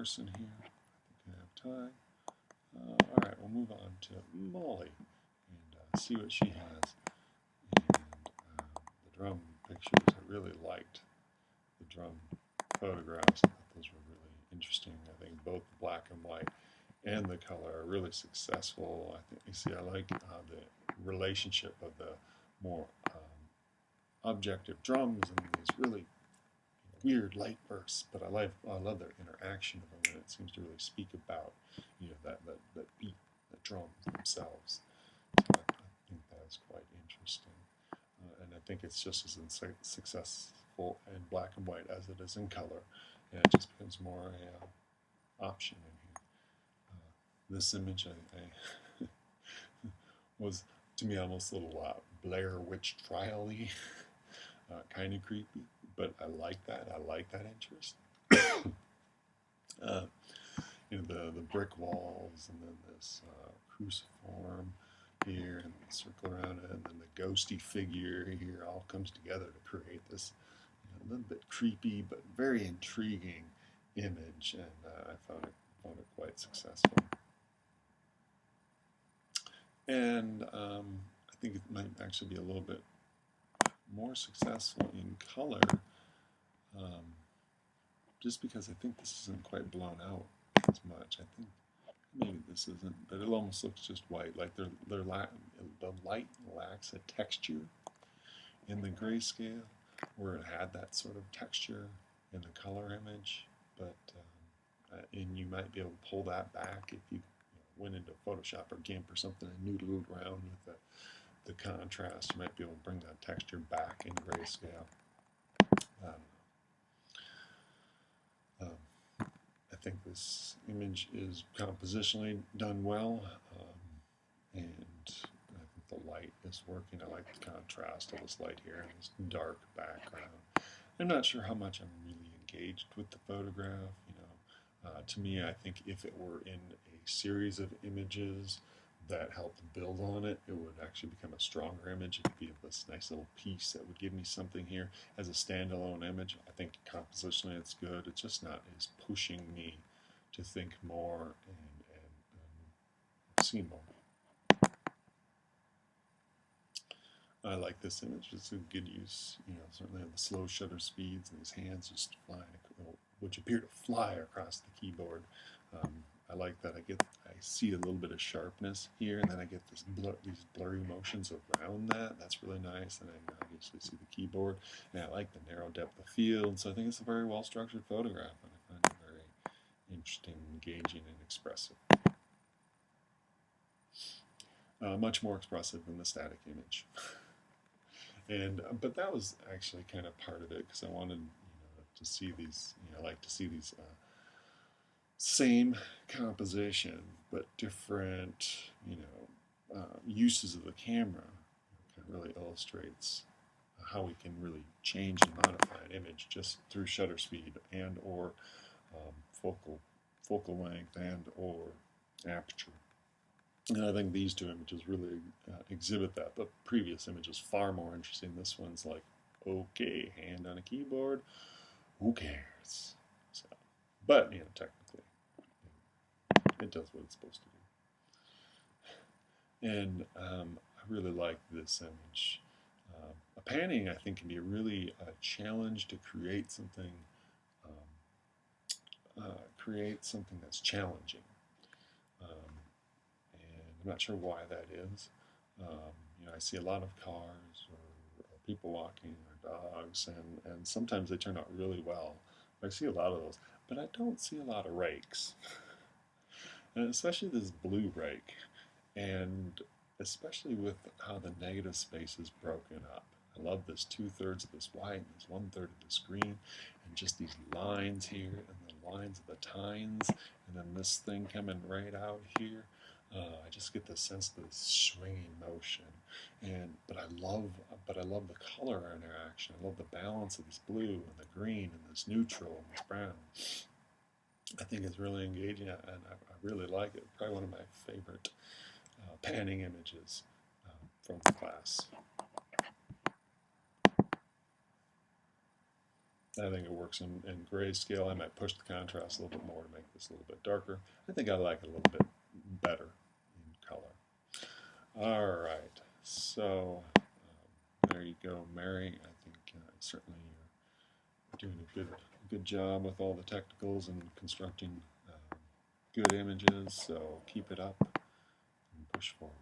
person here. I think I have time. All right, we'll move on to Molly and see what she has. And the drum pictures, I really liked the drum photographs. I thought those were really interesting. I think both the black and white and the color are really successful. I think you see, I like the relationship of the more objective drums and these really weird light bursts, but I love their interaction of them, and it seems to really speak about that beat, the drums themselves. So I think that's quite interesting, and I think it's just as successful in black and white as it is in color, and it just becomes more a option in here. This image I was to me almost a little Blair Witch trial-y, kind of creepy. But I like that. I like that interest. The brick walls, and then this cruciform here, and the circle around it, and then the ghosty figure here all comes together to create this a little bit creepy but very intriguing image, and I found it quite successful. And I think it might actually be a little bit more successful in color, just because I think this isn't quite blown out as much. I think maybe this isn't, but it almost looks just white, like the light lacks a texture in the grayscale, where it had that sort of texture in the color image, but and you might be able to pull that back if you went into Photoshop or GIMP or something and noodled around with the contrast. You might be able to bring that texture back in grayscale. I think this image is compositionally done well, and I think the light is working. I like the contrast of this light here and this dark background. I'm not sure how much I'm really engaged with the photograph. To me, I think if it were in a series of images that helped build on it, it would actually become a stronger image. It would be this nice little piece that would give me something here as a standalone image. I think compositionally it's good. It's just not as pushing me to think more and see more. I like this image. It's a good use, certainly of the slow shutter speeds and these hands just flying, which appear to fly across the keyboard. I like that. I see a little bit of sharpness here, and then I get these blurry motions around that. That's really nice. And I obviously see the keyboard, and I like the narrow depth of field. So I think it's a very well-structured photograph, and I find it very interesting, engaging, and expressive. Much more expressive than the static image. But that was actually kind of part of it, because I wanted to see these. I like to see these. Same composition, but different, uses of the camera. It really illustrates how we can really change and modify an image just through shutter speed and or focal length and or aperture. And I think these two images really exhibit that. The previous image is far more interesting. This one's like, okay, hand on a keyboard, who cares? So, but technically, it does what it's supposed to do. And I really like this image. A panning, I think, can be really a challenge to create something that's challenging. And I'm not sure why that is. I see a lot of cars or people walking or dogs, and sometimes they turn out really well. I see a lot of those, but I don't see a lot of rakes. And especially this blue rake, and especially with how the negative space is broken up. I love this 2/3 of this white and this 1/3 of this green, and just these lines here, and the lines of the tines, and then this thing coming right out here. I just get the sense of this swinging motion, but I love the color interaction. I love the balance of this blue and the green and this neutral and this brown. I think it's really engaging, and I really like it. Probably one of my favorite panning images from the class. I think it works in grayscale. I might push the contrast a little bit more to make this a little bit darker. I think I like it a little bit better in color. All right, so there you go, Mary. I think certainly you're doing a good job with all the technicals and constructing good images, so keep it up and push forward.